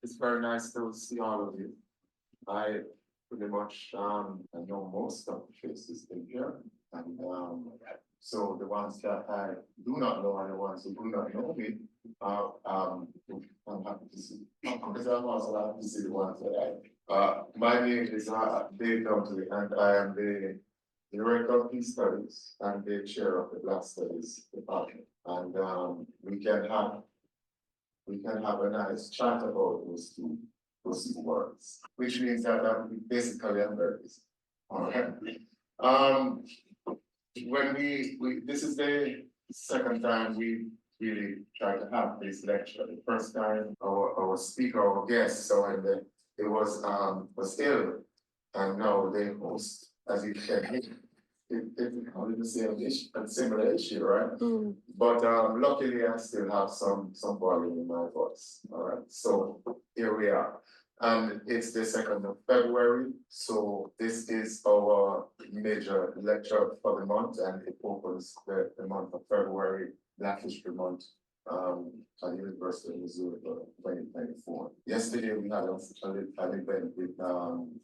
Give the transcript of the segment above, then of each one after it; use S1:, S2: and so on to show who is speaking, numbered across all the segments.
S1: it's very nice to see all of you. I pretty much I know most of the faces in here, and so the ones that I do not know and the ones who do not know me, I'm happy to see. Because I'm also happy to see the ones that my name is Dave Dunkley, and I am the Director of Peace Studies and the Chair of the Black Studies Department. And we can have a nice chat about those two words, which means that I'm basically Americans. All right. When this is the second time we really try to have this lecture. The first time our speaker, our guest, so and it was ill, and now the host, as you can hear, it's only the same issue, a similar issue, right? Mm. But luckily I still have some volume in my voice. All right. So here we are. And it's the 2nd of February. So this is our major lecture for the month, and it opens the month of February, Black History Month, at the University of Missouri for 2024. Yesterday we had an event with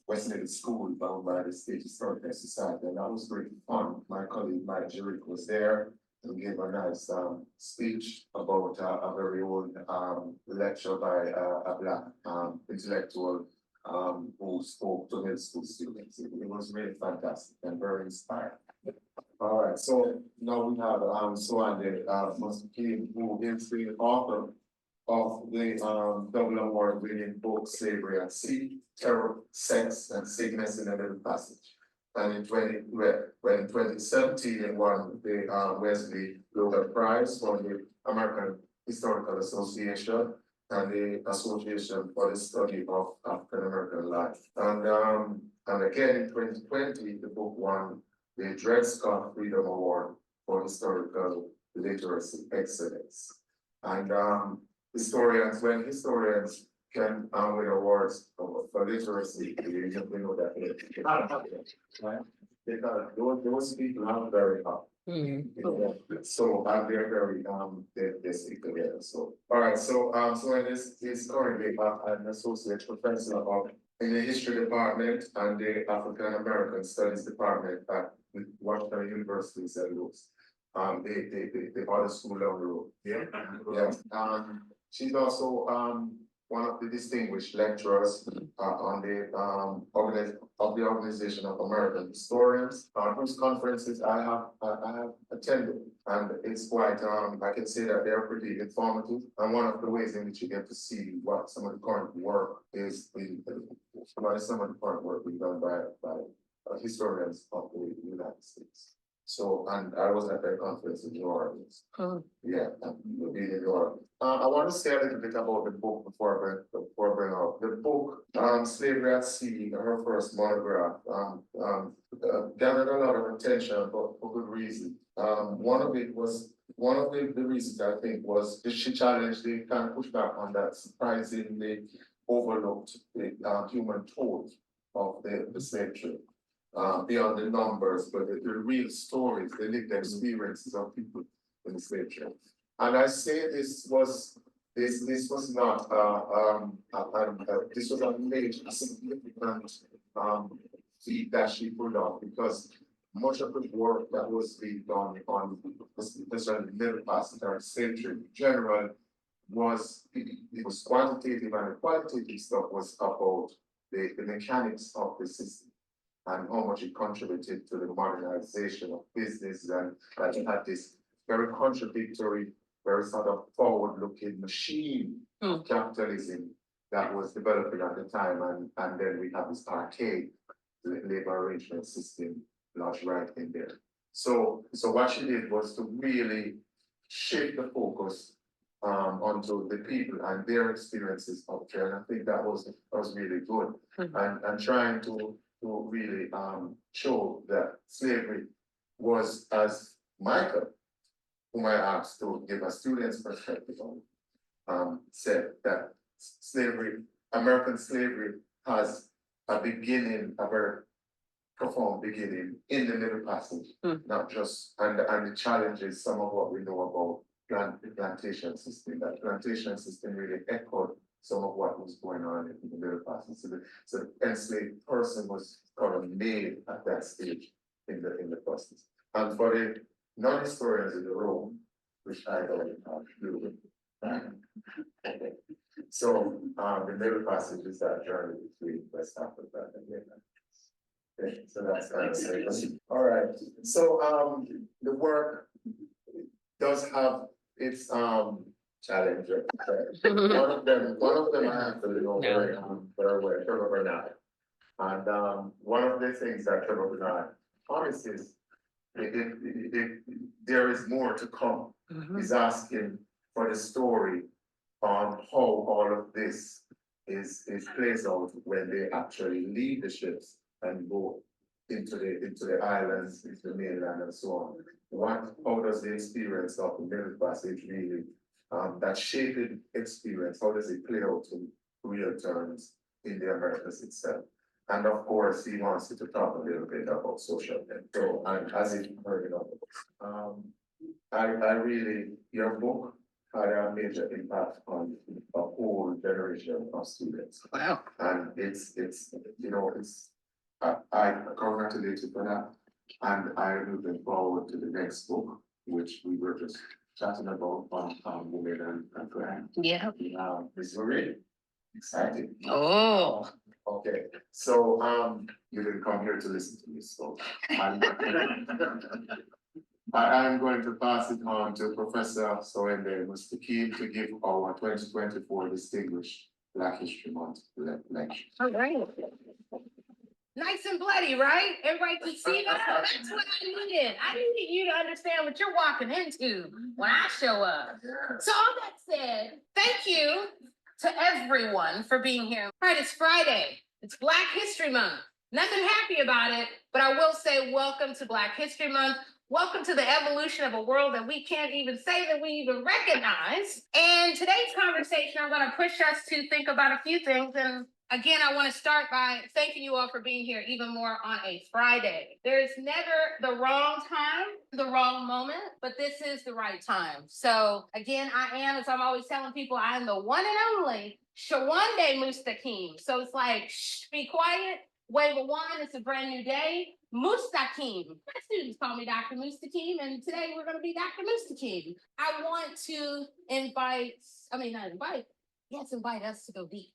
S1: Western School bound by the State Historical Society, and that was great fun. My colleague Mike Jerick was there and gave a nice speech about a very old lecture by a Black intellectual who spoke to middle school students. It was really fantastic and very inspiring. All right, so now we have Swande Mustakeem, who is the author of the double award-winning book Slavery at Sea, Terror, Sex, and Sickness in the Middle Passage. And in 2017, it won the Wesley Logan Prize from the American Historical Association and the Association for the Study of African American Life. And again in 2020, the book won the Dred Scott Freedom Award for Historical Literacy Excellence. And when historians can win awards for literacy, you know that right? Because those people are very hard. Mm-hmm. So they're very they stick together. So all right, so is currently an associate professor in the history department and the African American Studies department at Washington University in St. Louis. The other school down the road. Yeah. Yeah. She's also one of the distinguished lecturers on the Organization of American Historians, whose conferences I have attended, and it's quite I can say that they're pretty informative. And one of the ways in which you get to see what some of the current work is being done by historians of the United States. So, and I was at their conference in New Orleans. Yeah, being in New Orleans. I want to say a little bit about the book before I bring up the book. Slavery at Sea, her first monograph, gathered a lot of attention, but for good reason. One of the reasons I think was that she challenged the kind of pushback on that surprisingly overlooked human toll of the slave trade. Beyond the numbers, but the real stories, the lived experiences of people in the slave trade. And I say this was not this was a major significant feat that she pulled off, because much of the work that was being done on the middle passage or slave trade in general was quantitative, and the qualitative stuff was about the mechanics of the system and how much it contributed to the modernization of business, and that it had this very contradictory, very sort of forward-looking machine of capitalism that was developing at the time, and then we have this archaic labor arrangement system lodged right in there. So what she did was to really shape the focus onto the people and their experiences of trade. And I think that was really good, and trying to really show that slavery was, as Michael, whom I asked to give a student's perspective on, said that American slavery has a beginning, a very profound beginning in the Middle Passage, not just, and the challenges, some of what we know the plantation system. That plantation system really echoed some of what was going on in the middle class. So the enslaved person was kind of made at that stage in the process. And for the non-historians in the room, which I don't do with, so the middle passage is that journey between West Africa and Yemen. Okay, so that's kind of safe. All right. So the work does have its challenges. One of them I have to know very well, Trevor Bernard. And one of the things that Trevor Bernard promises, there is more to come. He's asking for the story on how all of this is plays out when they actually leave the ships and go into the islands, into the mainland and so on. How does the experience of the middle passage really, that shaped experience, how does it play out in real terms in the Americas itself? And of course, he wants you to talk a little bit about social net. So, and as it heard, I really, your book had a major impact on a whole generation of students.
S2: Wow.
S1: And it's I congratulate you for that. And I'm looking forward to the next book, which we were just chatting about on women and crime.
S2: Yeah.
S1: Missouri. Exciting.
S2: Oh.
S1: Okay, so you didn't come here to listen to me, so I am going to pass it on to Professor Soende Mustakeem to give our 2024 Distinguished Black History Month lecture.
S2: All right. Nice and bloody, right? Everybody can see that? That's what I needed. I needed you to understand what you're walking into when I show up. So all that said, thank you to everyone for being here. All right, it's Friday. It's Black History Month. Nothing happy about it, but I will say welcome to Black History Month. Welcome to the evolution of a world that we can't even say that we even recognize. And today's conversation, I'm going to push us to think about a few things. And again, I want to start by thanking you all for being here even more on a Friday. There's never the wrong time, the wrong moment, but this is the right time. So again, I am, as I'm always telling people, I am the one and only Shawande Mustakeem. So it's like, shh, be quiet, wave a wand, it's a brand new day. Mustakeem. My students call me Dr. Mustakeem, and today we're going to be Dr. Mustakeem. I want to invite us to go deep.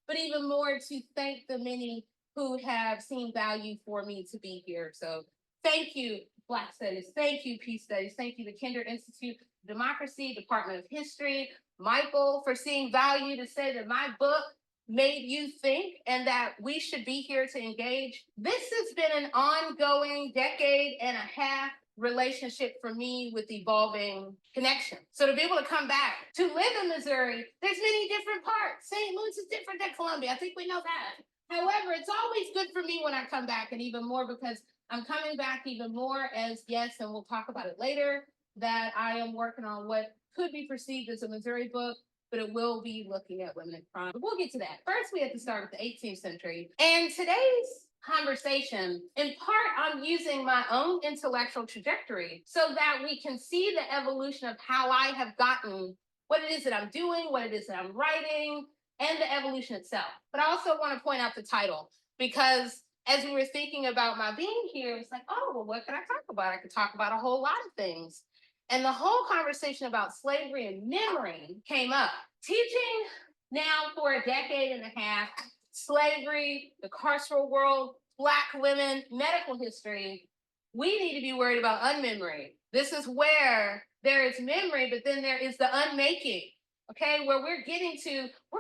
S2: But even more to thank the many who have seen value for me to be here. So thank you, Black Studies. Thank you, Peace Studies. Thank you, the Kinder Institute of Democracy, Department of History, Michael, for seeing value to say that my book made you think and that we should be here to engage. This has been an ongoing decade and a half relationship for me with evolving connection. So to be able to come back, to live in Missouri, there's many different parts. St. Louis is different than Columbia. I think we know that. However, it's always good for me when I come back, and even more because I'm coming back even more as, yes, and we'll talk about it later, that I am working on what could be perceived as a Missouri book, but it will be looking at women in crime. But we'll get to that. First, we have to start with the 18th century. And today's conversation, in part, I'm using my own intellectual trajectory so that we can see the evolution of how I have gotten what it is that I'm doing, what it is that I'm writing, and the evolution itself. But I also want to point out the title, because as we were thinking about my being here, it's like, oh, well, what can I talk about? I could talk about a whole lot of things. And the whole conversation about slavery and memory came up. Teaching now for a decade and a half, slavery, the carceral world, Black women, medical history, we need to be worried about unmemory. This is where there is memory, but then there is the unmaking, okay? Where we're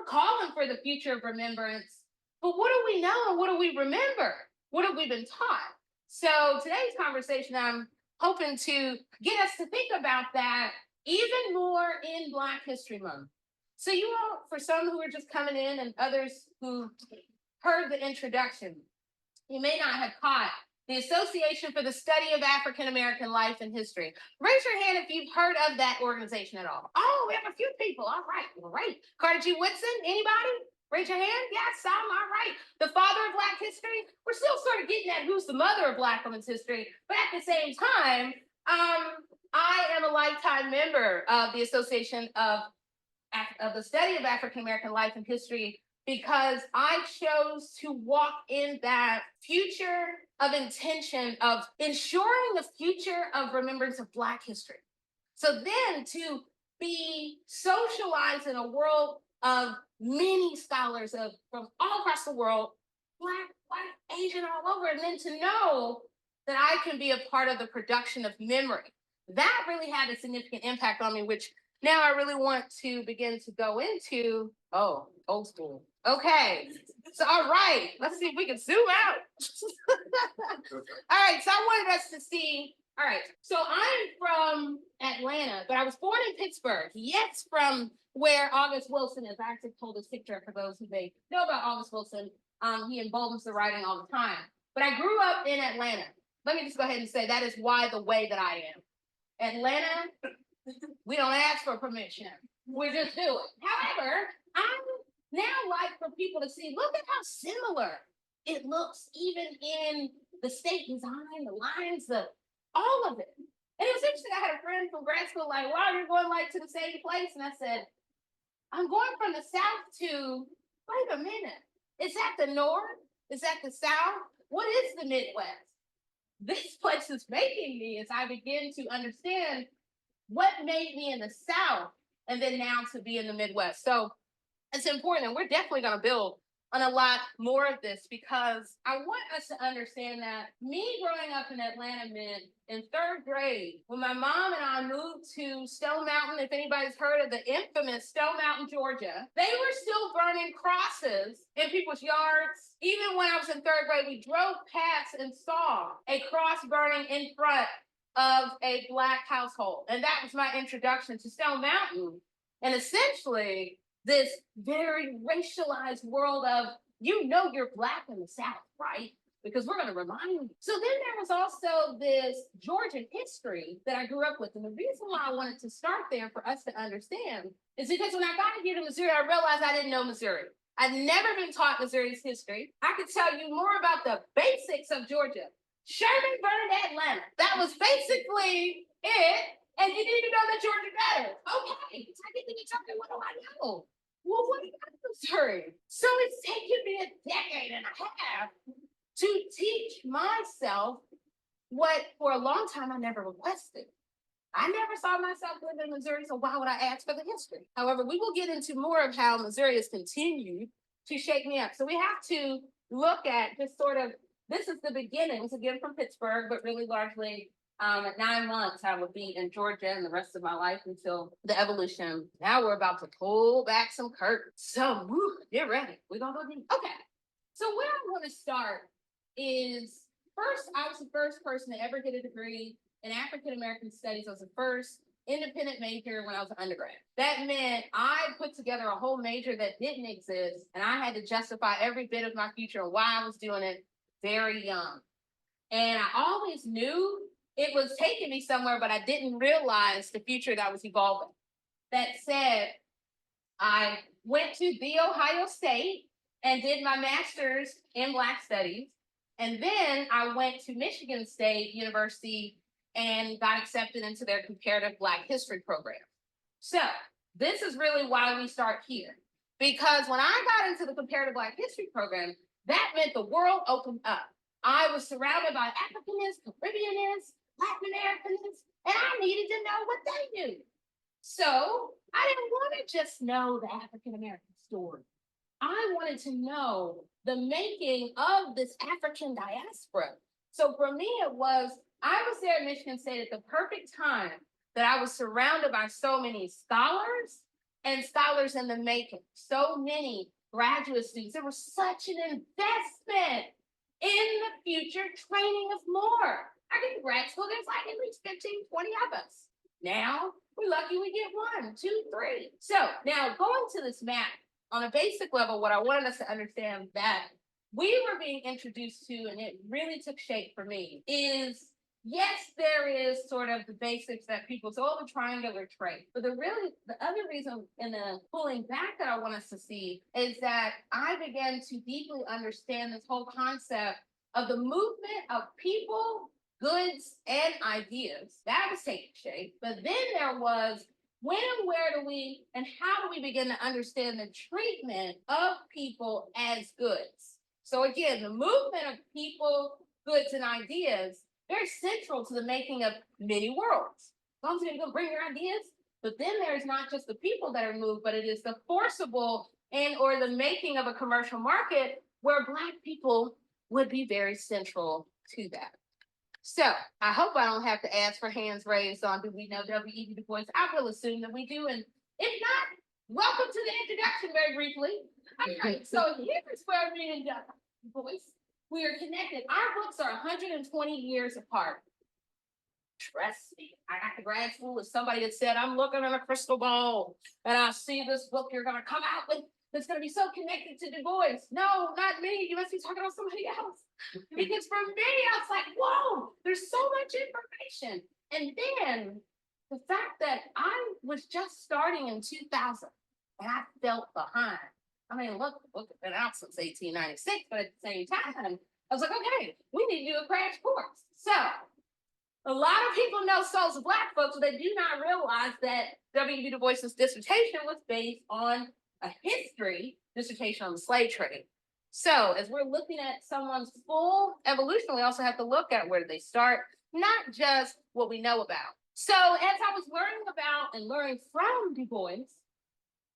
S2: calling for the future of remembrance, but what do we know and what do we remember? What have we been taught? So today's conversation, I'm hoping to get us to think about that even more in Black History Month. So you all, for some who are just coming in and others who heard the introduction, you may not have caught the Association for the Study of African American Life and History. Raise your hand if you've heard of that organization at all. Oh, we have a few people. All right, great. Carter G. Woodson, anybody? Raise your hand. Yes, some. All right. The father of Black history. We're still sort of getting at who's the mother of Black women's history, but at the same time, I am a lifetime member of the Association of the Study of African American Life and History because I chose to walk in that future of intention of ensuring the future of remembrance of Black history. So then to be socialized in a world of many scholars from all across the world, Black, white, Asian, all over, and then to know that I can be a part of the production of memory. That really had a significant impact on me, which now I really want to begin to go into. Oh, old school. Okay. So, all right, let's see if we can zoom out. All right, so I wanted us to see. All right, so I'm from Atlanta, but I was born in Pittsburgh. Yes, from where August Wilson is. I actually pulled his picture for those who may know about August Wilson. He emboldens the writing all the time. But I grew up in Atlanta. Let me just go ahead and say that is why the way that I am. Atlanta, we don't ask for permission. We just do it. However, I now like for people to see, look at how similar it looks, even in the state design, the lines, all of it. And it was interesting. I had a friend from grad school like, wow, you're going like to the same place. And I said, I'm going from the South to, wait a minute. Is that the North? Is that the South? What is the Midwest? This place is making me as I begin to understand what made me in the South and then now to be in the Midwest. So it's important. And we're definitely going to build on a lot more of this because I want us to understand that me growing up in Atlanta meant in third grade, when my mom and I moved to Stone Mountain, if anybody's heard of the infamous Stone Mountain, Georgia, they were still burning crosses in people's yards. Even when I was in third grade, we drove past and saw a cross burning in front of a Black household. And that was my introduction to Stone Mountain. And essentially, this very racialized world of, you know, you're Black in the South, right? Because we're going to remind you. So then there was also this Georgian history that I grew up with. And the reason why I wanted to start there for us to understand is because when I got here to Missouri, I realized I didn't know Missouri. I'd never been taught Missouri's history. I could tell you more about the basics of Georgia. Sherman burned Atlanta. That was basically it. And you need to know the Georgia better. Okay, so I get to be talking, what do I know? Well, what do you got in Missouri? So it's taken me a decade and a half to teach myself what for a long time I never requested. I never saw myself living in Missouri, so why would I ask for the history? However, we will get into more of how Missouri has continued to shake me up. So we have to look at just sort of, this is the beginnings, again from Pittsburgh, but really largely at 9 months, I would be in Georgia and the rest of my life until the evolution. Now we're about to pull back some curtains. So get ready. We're going to go deep. Okay. So where I want to start is, first, I was the first person to ever get a degree in African American Studies. I was the first independent major when I was an undergrad. That meant I put together a whole major that didn't exist, and I had to justify every bit of my future and why I was doing it very young. And I always knew it was taking me somewhere, but I didn't realize the future that was evolving. That said, I went to The Ohio State and did my master's in Black Studies. And then I went to Michigan State University and got accepted into their comparative Black history program. So this is really why we start here. Because when I got into the comparative Black history program, that meant the world opened up. I was surrounded by Africanists, Caribbeanists, Latin Americans, and I needed to know what they knew. So I didn't want to just know the African American story. I wanted to know the making of this African diaspora. So for me, I was there at Michigan State at the perfect time that I was surrounded by so many scholars and scholars in the making, so many graduate students. There was such an investment in the future training of more. I get to grad school, there's like at least 15, 20 of us. Now, we're lucky we get 1, 2, 3. So now going to this map, on a basic level, what I wanted us to understand that we were being introduced to, and it really took shape for me, is yes, there is sort of the basics that people say, oh, the triangular trait. But the other reason in the pulling back that I want us to see is that I began to deeply understand this whole concept of the movement of people goods and ideas. That was taking shape. But then there was when and where do we and how do we begin to understand the treatment of people as goods? So again, the movement of people, goods, and ideas, very central to the making of many worlds. As long as you're going to bring your ideas, but then there's not just the people that are moved, but it is the forcible and or the making of a commercial market where Black people would be very central to that. So I hope I don't have to ask for hands raised on do we know W.E.B. Du Bois? I will assume that we do. And if not, welcome to the introduction very briefly. All right, so here's where me and Du Bois, we are connected. Our books are 120 years apart. Trust me, I got to grad school with somebody that said, I'm looking in a crystal ball and I see this book you're going to come out with that's going to be so connected to Du Bois. No, not me. You must be talking about somebody else. Because for me, I was like, whoa, there's so much information. And then the fact that I was just starting in 2000 and I felt behind. I mean, look, the book has been out since 1896, but at the same time, I was like, okay, we need to do a crash course. So a lot of people know Souls of Black folks, but they do not realize that W.E.B. Du Bois's dissertation was based on a history dissertation on the slave trade. So as we're looking at someone's full evolution, we also have to look at where did they start, not just what we know about. So as I was learning about and learning from Du Bois,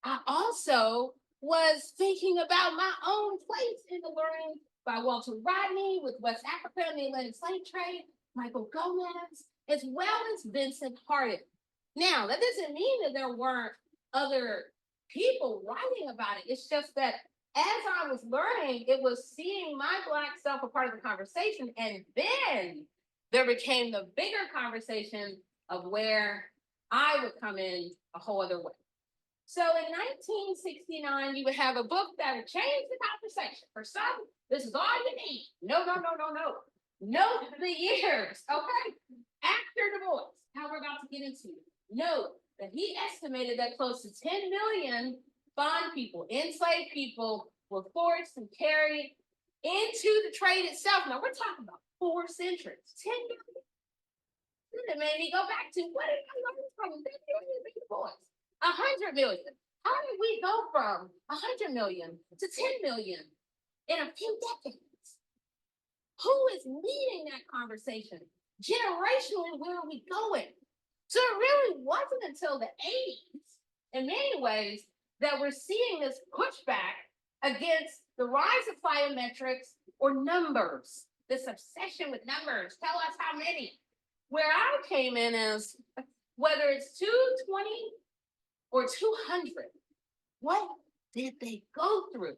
S2: I also was thinking about my own place in the learning by Walter Rodney with West Africa and the Atlantic slave trade, Michael Gomez, as well as Vincent Hardin. Now, that doesn't mean that there weren't other people writing about it. It's just that as I was learning, it was seeing my Black self a part of the conversation. And then there became the bigger conversation of where I would come in a whole other way. So in 1969, you would have a book that would change the conversation. For some, this is all you need. No. Note the years, okay? After Du Bois, how we're about to get into. Note that he estimated that close to 10 million bond people, enslaved people, were forced and carried into the trade itself. Now we're talking about 4 centuries, 10 million. It made me go back to what did I learn from Du Bois? 100 million. How did we go from 100 million to 10 million in a few decades? Who is leading that conversation? Generationally, where are we going? So it really wasn't until the 80s, in many ways, that we're seeing this pushback against the rise of plyometrics or numbers, this obsession with numbers. Tell us how many. Where I came in is whether it's 220 or 200, what did they go through?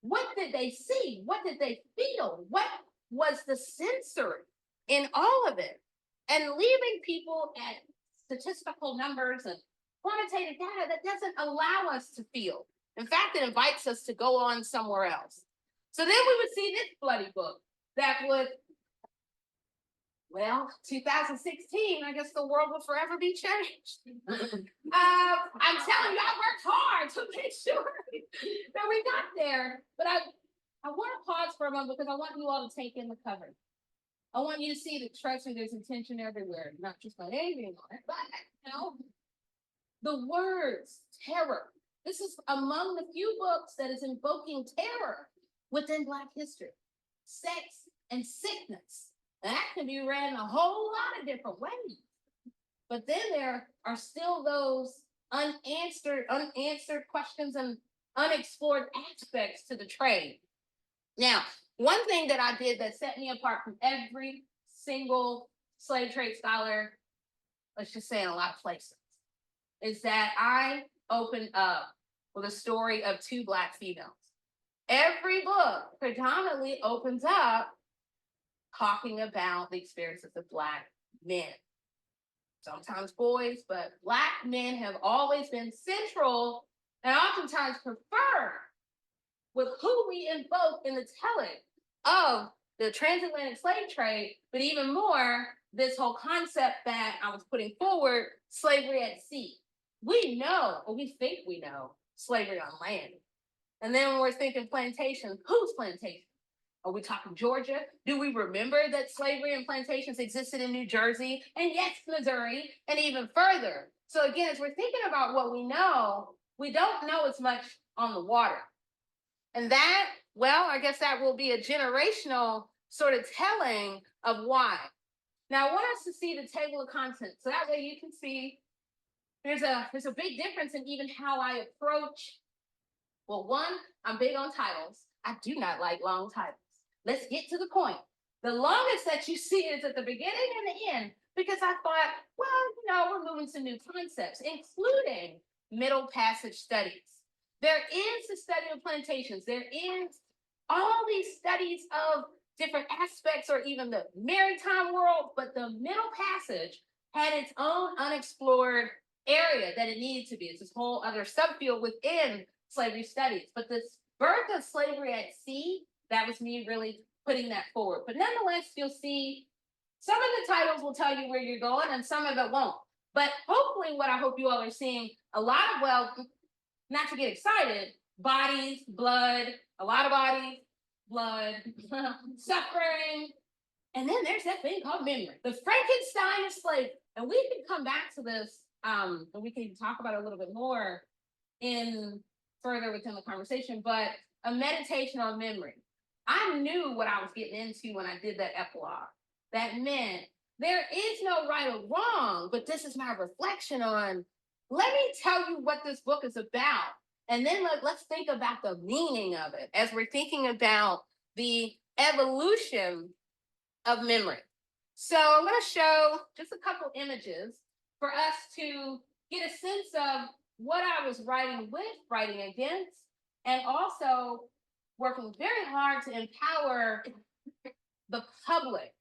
S2: What did they see? What did they feel? What was the sensory in all of it? And leaving people at statistical numbers and quantitative data that doesn't allow us to feel. In fact, it invites us to go on somewhere else. So then we would see this bloody book that would, well, 2016, I guess the world will forever be changed. I'm telling you, I worked hard to make sure that we got there. But I want to pause for a moment because I want you all to take in the cover. I want you to see that, trust me, there's intention everywhere, not just my name on it, but, you know, the words terror. This is among the few books that is invoking terror within Black history. Sex and sickness. That can be read in a whole lot of different ways. But then there are still those unanswered questions and unexplored aspects to the trade. Now, one thing that I did that set me apart from every single slave trade scholar, let's just say in a lot of places, is that I opened up with a story of 2 Black females. Every book predominantly opens up talking about the experiences of Black men. Sometimes boys, but Black men have always been central and oftentimes preferred with who we invoke in the telling of the transatlantic slave trade, but even more, this whole concept that I was putting forward, slavery at sea. We know, or we think we know, slavery on land. And then when we're thinking plantation, whose plantation? Are we talking Georgia? Do we remember that slavery and plantations existed in New Jersey and yes, Missouri, and even further? So again, as we're thinking about what we don't know as much on the water. And that, well, I guess that will be a generational sort of telling of why. Now, I want us to see the table of contents. So that way you can see there's a big difference in even how I approach. Well, one, I'm big on titles. I do not like long titles. Let's get to the point. The longest that you see is at the beginning and the end, because I thought, well, we're moving to new concepts, including middle passage studies. There is the study of plantations. There is all these studies of different aspects or even the maritime world, but the middle passage had its own unexplored area that it needed to be. It's this whole other subfield within slavery studies. But this birth of slavery at sea, that was me really putting that forward. But nonetheless, you'll see some of the titles will tell you where you're going and some of it won't. But hopefully what I hope you all are seeing a lot of, well, not to get excited, bodies, blood, a lot of bodies, blood, suffering. And then there's that thing called memory, the Frankenstein of slavery. And we can come back to this, and we can talk about it a little bit more in further within the conversation, but a meditation on memory. I knew what I was getting into when I did that epilogue. That meant there is no right or wrong, but this is my reflection on, let me tell you what this book is about. And then let's think about the meaning of it as we're thinking about the evolution of memory. So I'm going to show just a couple images for us to get a sense of what I was writing with, writing against, and also working very hard to empower the public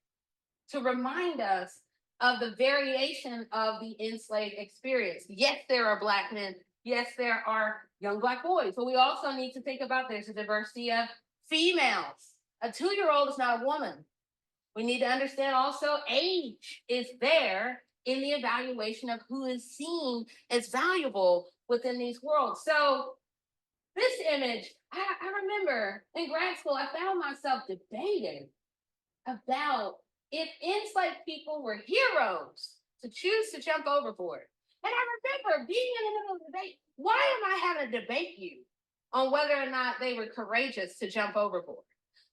S2: to remind us of the variation of the enslaved experience. Yes, there are Black men. Yes, there are young Black boys. But we also need to think about there's a diversity of females. A 2-year-old is not a woman. We need to understand also age is there in the evaluation of who is seen as valuable within these worlds. So this image, I remember in grad school, I found myself debating about if enslaved people were heroes to choose to jump overboard. And I remember being in the middle of the debate, why am I having to debate you on whether or not they were courageous to jump overboard?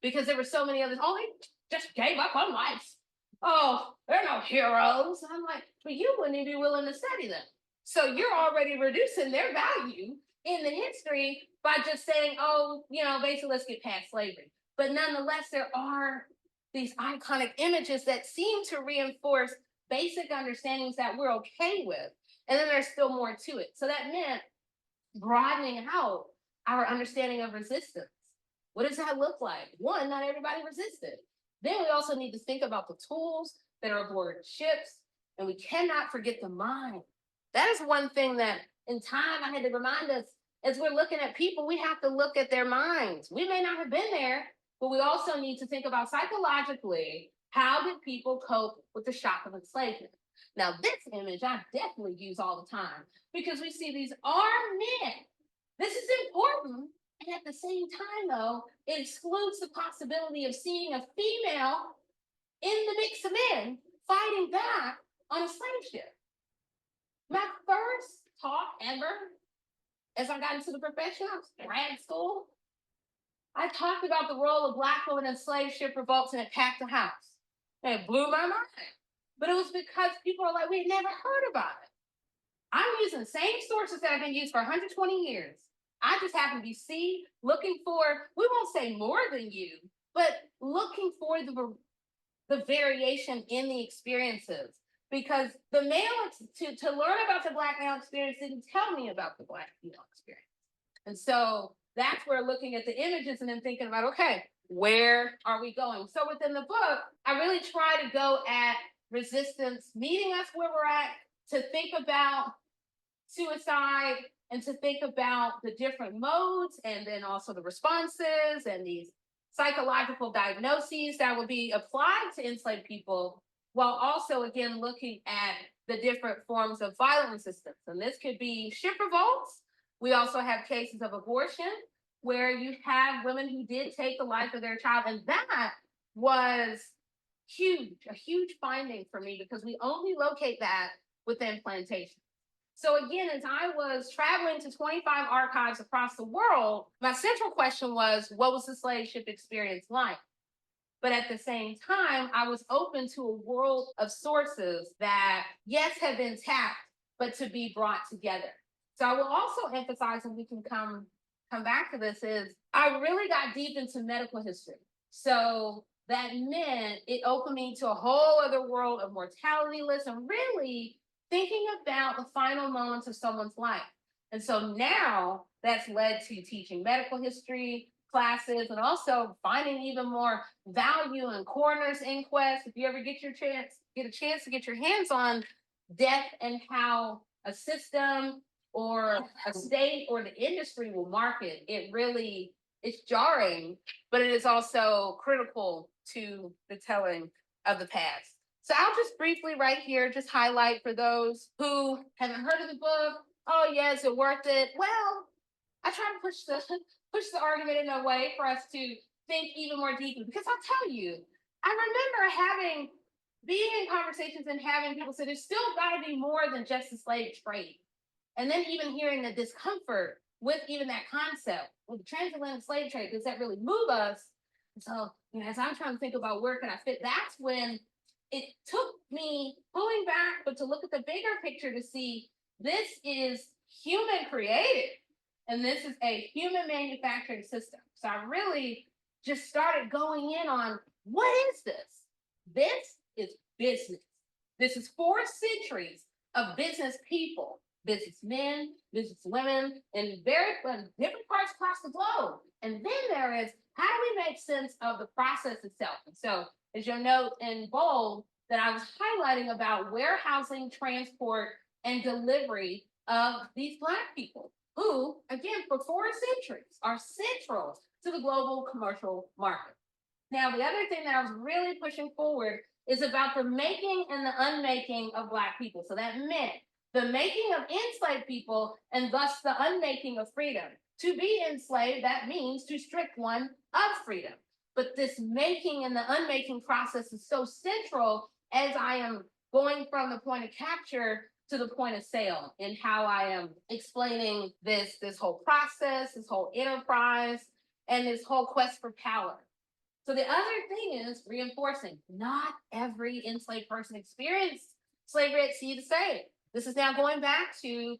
S2: Because there were so many others, oh, they just gave up on life. Oh, they're no heroes. And I'm like, but you wouldn't even be willing to study them. So you're already reducing their value in the history by just saying, oh, basically let's get past slavery. But nonetheless, there are these iconic images that seem to reinforce basic understandings that we're okay with. And then there's still more to it. So that meant broadening out our understanding of resistance. What does that look like? One, not everybody resisted. Then we also need to think about the tools that are aboard ships, and we cannot forget the mind. That is one thing that in time I had to remind us, as we're looking at people, we have to look at their minds. We may not have been there, but we also need to think about psychologically, how did people cope with the shock of enslavement? Now, this image I definitely use all the time because we see these armed men. This is important. And at the same time, though, it excludes the possibility of seeing a female in the mix of men fighting back on a slave ship. My first talk ever, as I got into the profession, I was grad school. I talked about the role of Black women in slave ship revolts, and it packed the house. And it blew my mind. But it was because people are like, we had never heard about it. I'm using the same sources that have been used for 120 years. I just happen to be looking for, we won't say more than you, but looking for the variation in the experiences. Because the male, to learn about the Black male experience didn't tell me about the Black female experience. And so that's where looking at the images and then thinking about, okay, where are we going? So within the book, I really try to go at resistance, meeting us where we're at, to think about suicide and to think about the different modes and then also the responses and these psychological diagnoses that would be applied to enslaved people, while also, again, looking at the different forms of violent resistance. And this could be ship revolts. We also have cases of abortion. where you have women who did take the life of their child. And that was huge, a huge finding for me because we only locate that within plantation. So again, as I was traveling to 25 archives across the world, my central question was, what was the slave ship experience like? But at the same time, I was open to a world of sources that, yes, have been tapped, but to be brought together. So I will also emphasize, and we can come back to this, is I really got deep into medical history. So that meant it opened me to a whole other world of mortality lists and really thinking about the final moments of someone's life. And so now that's led to teaching medical history classes and also finding even more value in coroner's inquests. If you ever get a chance to get your hands on death and how a system or a state or the industry will market, it's jarring, but it is also critical to the telling of the past. So I'll just briefly right here, just highlight for those who haven't heard of the book. Oh, yeah, is it worth it? Well, I try to push the argument in a way for us to think even more deeply, because I'll tell you, I remember being in conversations and having people say there's still got to be more than just the slave trade. And then even hearing the discomfort with even that concept, with the transatlantic slave trade, does that really move us? And so, as I'm trying to think about where can I fit, that's when it took me pulling back, but to look at the bigger picture to see this is human created and this is a human manufacturing system. So I really just started going in on what is this? This is business. This is 4 centuries of business people, businessmen, businesswomen, in different parts across the globe. And then there is, how do we make sense of the process itself? And so, as you'll note in bold, that I was highlighting about warehousing, transport, and delivery of these Black people, who, again, for 4 centuries are central to the global commercial market. Now, the other thing that I was really pushing forward is about the making and the unmaking of Black people. So that meant the making of enslaved people and thus the unmaking of freedom. To be enslaved, that means to strip one of freedom. But this making and the unmaking process is so central as I am going from the point of capture to the point of sale, and how I am explaining this whole process, this whole enterprise, and this whole quest for power. So the other thing is reinforcing, not every enslaved person experienced slavery at sea the same. This is now going back to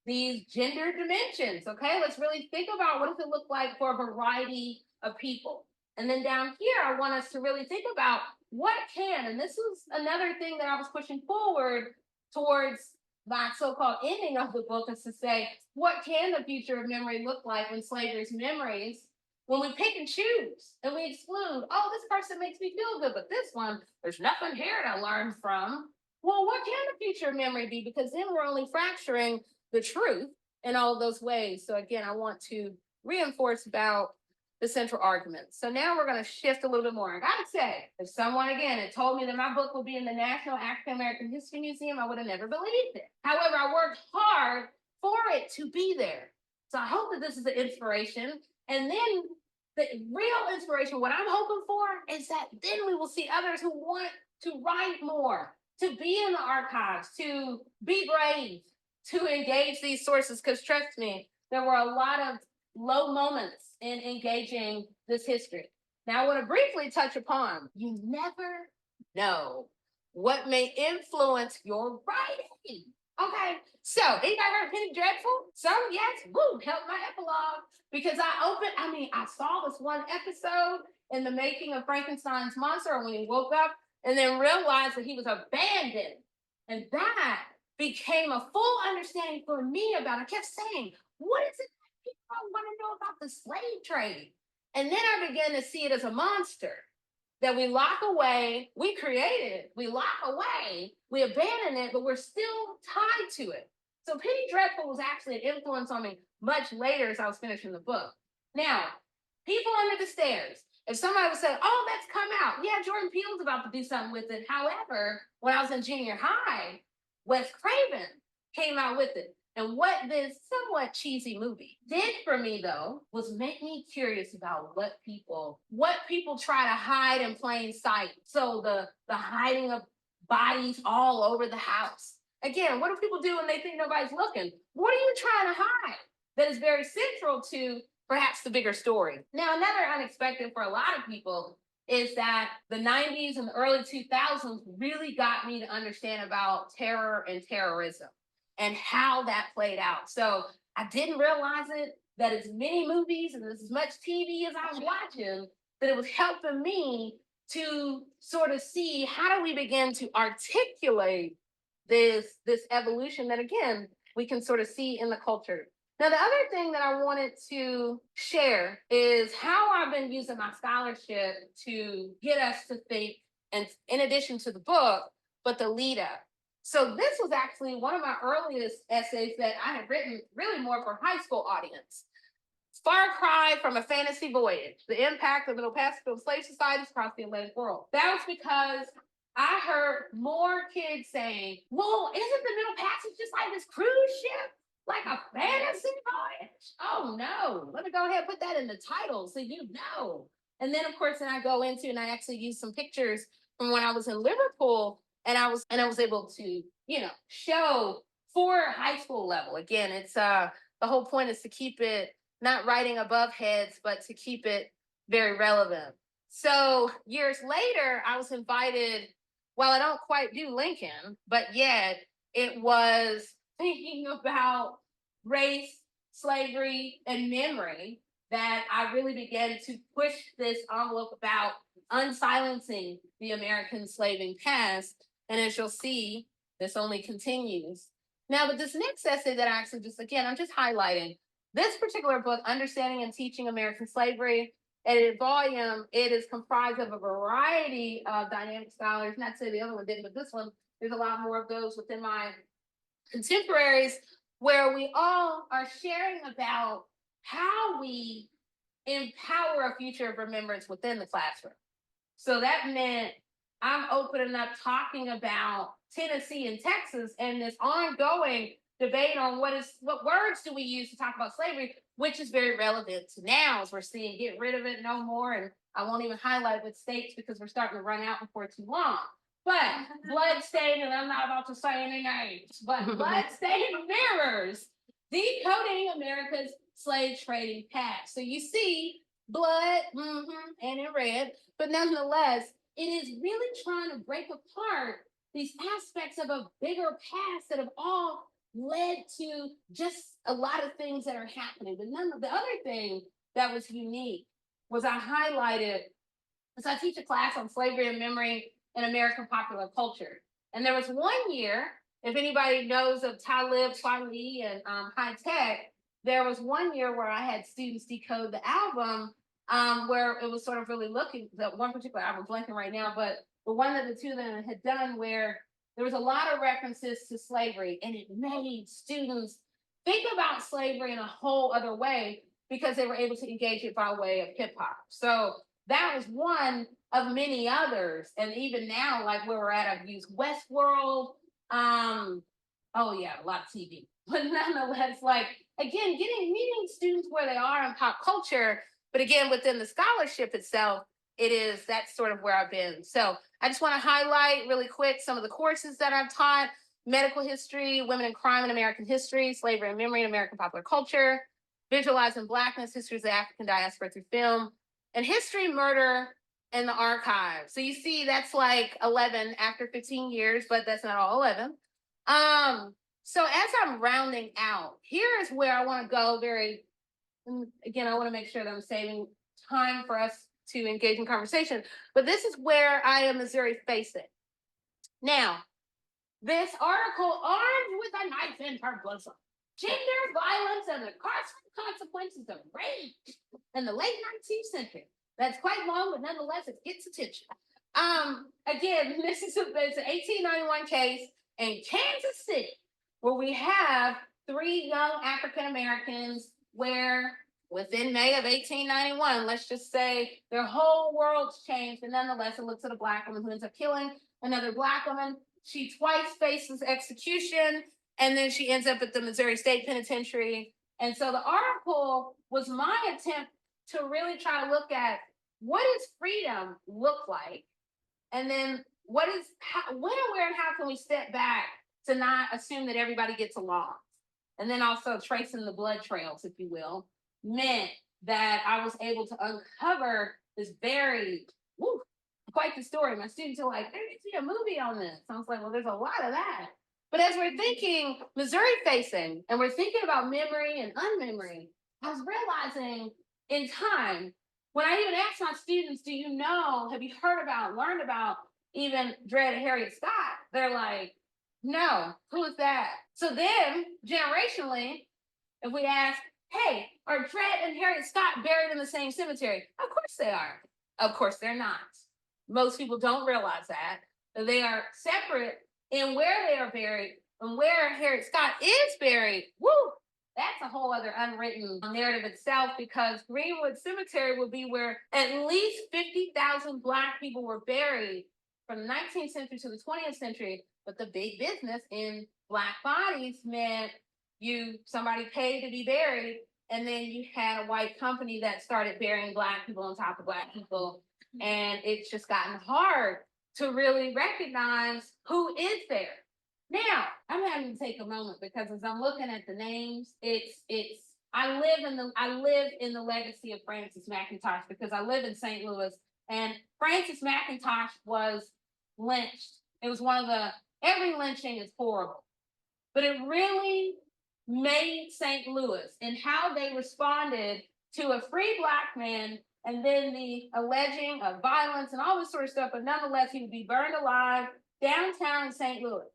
S2: these gender dimensions, okay? Let's really think about what does it look like for a variety of people. And then down here, I want us to really think about what can, and this is another thing that I was pushing forward towards my so-called ending of the book, is to say, what can the future of memory look like when slavery's memories, when we pick and choose and we exclude, oh, this person makes me feel good, but this one, there's nothing here to learn from. Well, what can the future of memory be? Because then we're only fracturing the truth in all of those ways. So again, I want to reinforce about the central arguments. So now we're going to shift a little bit more. I gotta say, if someone again had told me that my book would be in the National African American History Museum, I would have never believed it. However, I worked hard for it to be there. So I hope that this is an inspiration. And then the real inspiration, what I'm hoping for, is that then we will see others who want to write more, to be in the archives, to be brave, to engage these sources. Because trust me, there were a lot of low moments in engaging this history. Now, I want to briefly touch upon, you never know what may influence your writing. Okay, so anybody heard of Penny Dreadful? So yes, woo, helped my epilogue, because I saw this one episode in the making of Frankenstein's monster when he woke up and then realized that he was abandoned. And that became a full understanding for me about, I kept saying, what is it that people want to know about the slave trade? And then I began to see it as a monster that we lock away, we create it, we lock away, we abandon it, but we're still tied to it. So Penny Dreadful was actually an influence on me much later as I was finishing the book. Now, People Under the Stairs. If somebody would say, oh, that's come out. Yeah, Jordan Peele's about to do something with it. However, when I was in junior high, Wes Craven came out with it. And what this somewhat cheesy movie did for me, though, was make me curious about what people try to hide in plain sight. So the hiding of bodies all over the house. Again, what do people do when they think nobody's looking? What are you trying to hide? That is very central to perhaps the bigger story. Now, another unexpected for a lot of people is that the 90s and the early 2000s really got me to understand about terror and terrorism and how that played out. So I didn't realize it, that as many movies and as much TV as I was watching, that it was helping me to sort of see how do we begin to articulate this evolution that, again, we can sort of see in the culture. Now, the other thing that I wanted to share is how I've been using my scholarship to get us to think, and in addition to the book, but the lead up. So this was actually one of my earliest essays that I had written really more for high school audience. Far Cry from a Fantasy Voyage, the impact of middle passage of slave societies across the Atlantic world. That was because I heard more kids saying, well, isn't the middle passage just like this cruise ship? Like a fantasy voyage? Oh no, let me go ahead and put that in the title so you know. And then of course, then I go into and I actually use some pictures from when I was in Liverpool, and I was able to, show for high school level. Again, it's the whole point is to keep it not writing above heads, but to keep it very relevant. So years later, I was invited, while I don't quite do Lincoln, but yet it was thinking about race, slavery, and memory that I really began to push this envelope about unsilencing the American slaving past. And as you'll see, this only continues. Now, with this next essay that I actually I'm just highlighting this particular book, Understanding and Teaching American Slavery. Edited volume, it is comprised of a variety of dynamic scholars. Not to say the other one didn't, but this one, there's a lot more of those within my contemporaries, where we all are sharing about how we empower a future of remembrance within the classroom. So that meant I'm opening up talking about Tennessee and Texas and this ongoing debate on what words do we use to talk about slavery, which is very relevant to now as we're seeing get rid of it no more. And I won't even highlight what states because we're starting to run out before too long. But bloodstained, and I'm not about to say any names, but bloodstained mirrors, decoding America's slave trading past. So you see blood, and in red, but nonetheless, it is really trying to break apart these aspects of a bigger past that have all led to just a lot of things that are happening. But the other thing that was unique was I highlighted, so I teach a class on slavery and memory in American popular culture. And there was one year, if anybody knows of Talib Kweli and High Tech, there was one year where I had students decode the album, where it was sort of really looking, that one particular album, blanking right now, but the one that the two of them had done where there was a lot of references to slavery, and it made students think about slavery in a whole other way because they were able to engage it by way of hip hop. So that was one of many others. And even now, like where we're at, I've used Westworld. Oh yeah, a lot of TV. But nonetheless, like again, meeting students where they are in pop culture, but again, within the scholarship itself, that's sort of where I've been. So I just want to highlight really quick some of the courses that I've taught: medical history, women in crime in American history, slavery and memory in American popular culture, visualizing Blackness, histories of the African diaspora through film, and history, murder, and the archive. So you see, that's like 11 after 15 years, but that's not all 11. So as I'm rounding out, here is where I want to go again, I want to make sure that I'm saving time for us to engage in conversation, but this is where I am Missouri facing. Now, this article, Armed with a Knife in Her Bosom, Gender Violence and the Consequences of Rape in the Late 19th Century. That's quite long, but nonetheless, it gets attention. Again, it's an 1891 case in Kansas City, where we have 3 young African Americans where within May of 1891, let's just say their whole world's changed, and nonetheless, it looks at a Black woman who ends up killing another Black woman. She twice faces execution, And then she ends up at the Missouri State Penitentiary. And so the article was my attempt to really try to look at what does freedom look like? And then when and where and how can we step back to not assume that everybody gets along? And then also tracing the blood trails, if you will, meant that I was able to uncover this very, quite the story. My students are like, there needs to be a movie on this. I was like, well, there's a lot of that. But as we're thinking Missouri facing, and we're thinking about memory and unmemory, I was realizing in time, when I even asked my students, do you know, have you heard about, learned about even Dred and Harriet Scott? They're like, no, who is that? So then, generationally, if we ask, hey, are Dred and Harriet Scott buried in the same cemetery? Of course they are. Of course they're not. Most people don't realize that. They are separate in where they are buried and where Harriet Scott is buried. Woo! That's a whole other unwritten narrative itself, because Greenwood Cemetery will be where at least 50,000 Black people were buried from the 19th century to the 20th century. But the big business in Black bodies meant somebody paid to be buried, and then you had a white company that started burying Black people on top of Black people. And it's just gotten hard to really recognize who is there. Now, I'm having to take a moment, because as I'm looking at the names, I live in the legacy of Francis McIntosh, because I live in St. Louis, and Francis McIntosh was lynched. It was every lynching is horrible, but it really made St. Louis and how they responded to a free Black man, and then the alleging of violence and all this sort of stuff, but nonetheless, he would be burned alive downtown in St. Louis.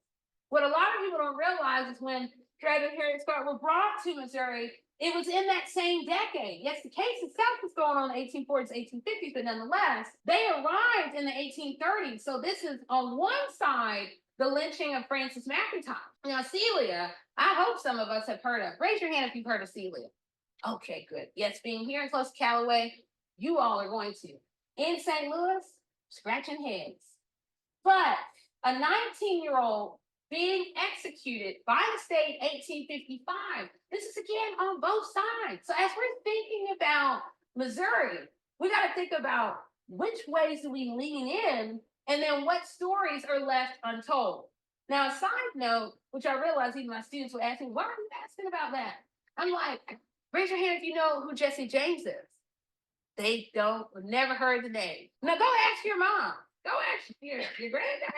S2: What a lot of people don't realize is when Dred and Harriet Scott were brought to Missouri, it was in that same decade. Yes, the case itself was going on in the 1840s, 1850s, but nonetheless, they arrived in the 1830s. So this is on one side, the lynching of Francis McIntosh. Now, Celia, I hope some of us have heard of. Raise your hand if you've heard of Celia. Okay, good. Yes, being here in close to Callaway, you all are going to. In St. Louis, scratching heads. But a 19-year-old being executed by the state 1855. This is again on both sides. So as we're thinking about Missouri, we got to think about which ways do we lean in, and then what stories are left untold. Now, a side note, which I realize even my students will ask me, why are you asking about that? I'm like, raise your hand if you know who Jesse James is. They never heard the name. Now go ask your mom. Go ask your granddad.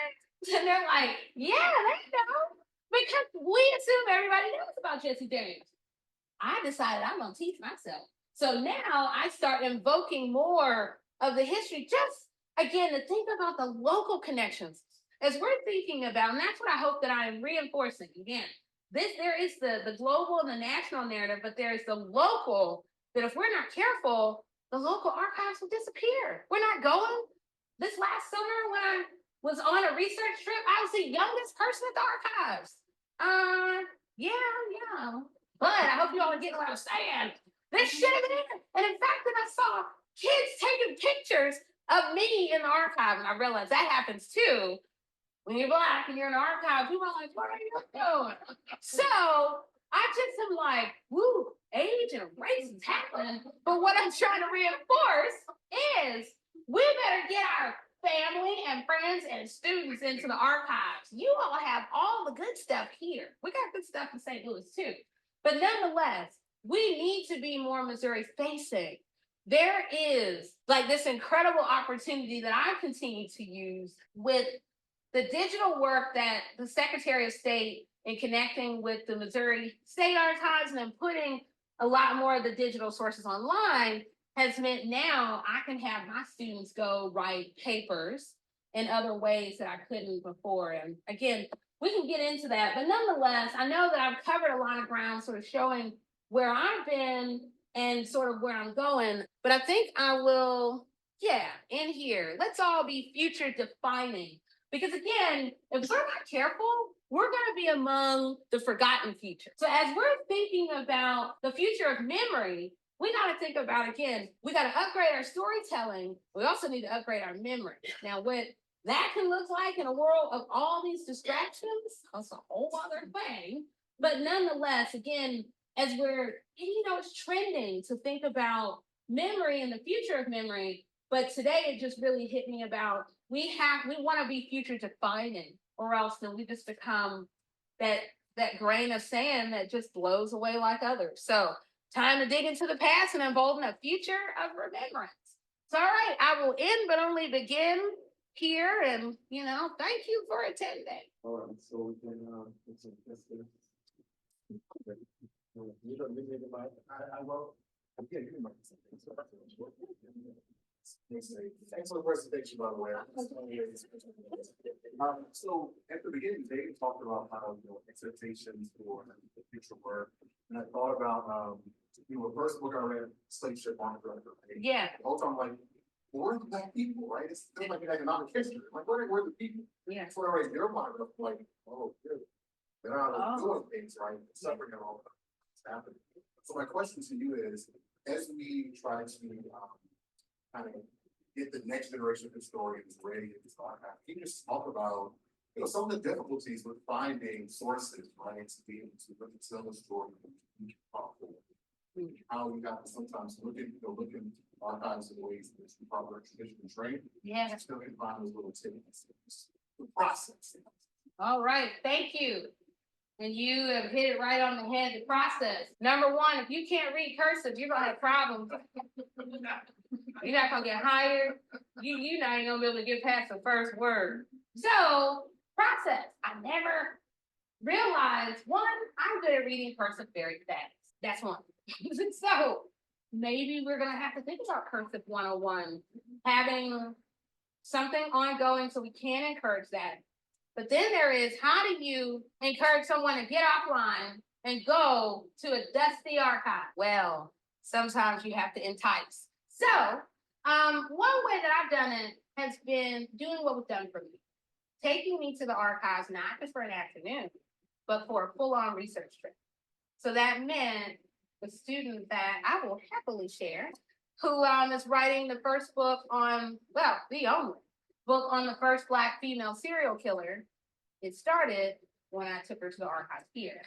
S2: And they're like, yeah, they know. Because we assume everybody knows about Jesse James. I decided I'm going to teach myself. So now I start invoking more of the history, just again, to think about the local connections. As we're thinking about, and that's what I hope that I am reinforcing. Again, there is the global and the national narrative, but there's the local, that if we're not careful, the local archives will disappear. We're not going. This last summer when I was on a research trip, I was the youngest person at the archives. Yeah. But I hope you all are getting what I'm saying. This should have been there. And in fact, then I saw kids taking pictures of me in the archive, and I realized that happens too. When you're Black and you're in the archive, people are like, what are you doing? So I just am like, woo, age and race is happening. But what I'm trying to reinforce is we better get our family and friends and students into the archives. You all have all the good stuff here. We got good stuff in St. Louis too. But nonetheless, we need to be more Missouri facing. There is like this incredible opportunity that I continue to use with the digital work that the Secretary of State, in connecting with the Missouri State Archives and then putting a lot more of the digital sources online, has meant now I can have my students go write papers in other ways that I couldn't before. And again, we can get into that, but nonetheless, I know that I've covered a lot of ground sort of showing where I've been and sort of where I'm going, but I think I will, in here, let's all be future defining. Because again, if we're not careful, we're going to be among the forgotten future. So as we're thinking about the future of memory, we got to think about, again, we got to upgrade our storytelling. We also need to upgrade our memory. Now, what that can look like in a world of all these distractions. That's a whole other thing. But nonetheless, again, as we're, it's trending to think about memory and the future of memory. But today it just really hit me about we want to be future defining, or else then we just become that grain of sand that just blows away like others. So time to dig into the past and unfold a future of remembrance. So all right, I will end but only begin here, and thank you for attending.
S1: All right, so we can I will. Yeah, you might say thanks for the presentation, by the way. So at the beginning, David talked about how expectations for the future work, and I thought about the first book I read, Slave Ship on the Right?
S2: Yeah.
S1: The whole time, like, where are the black people, right? It's like an economic history. Like, where are the people?
S2: Yeah.
S1: That's what I read your mind up, like, oh, good. They're not doing things right, suffering and all that's happening. So my question to you is, as we try to kind of get the next generation of historians ready to start, can you just talk about some of the difficulties with finding sources, right, to be able to really tell the story and how you have to sometimes look in archives in ways that you probably traditionally trained.
S2: Yeah.
S1: Still can find those little tidbits. The process.
S2: All right, thank you. And you have hit it right on the head, the process. Number one, if you can't read cursive, you're gonna have problems. You're not gonna get hired. You're not even gonna be able to get past the first word. So, process. I never realized, one, I'm good at reading cursive very fast. That's one. So, maybe we're gonna have to think about cursive 101, having something ongoing so we can encourage that. But then there is, how do you encourage someone to get offline and go to a dusty archive? Well, sometimes you have to entice. So, one way that I've done it has been doing what was done for me. Taking me to the archives, not just for an afternoon, but for a full-on research trip. So that meant the student that I will happily share, who is writing the first book on, well, the only book on the first Black female serial killer. It started when I took her to the archives here.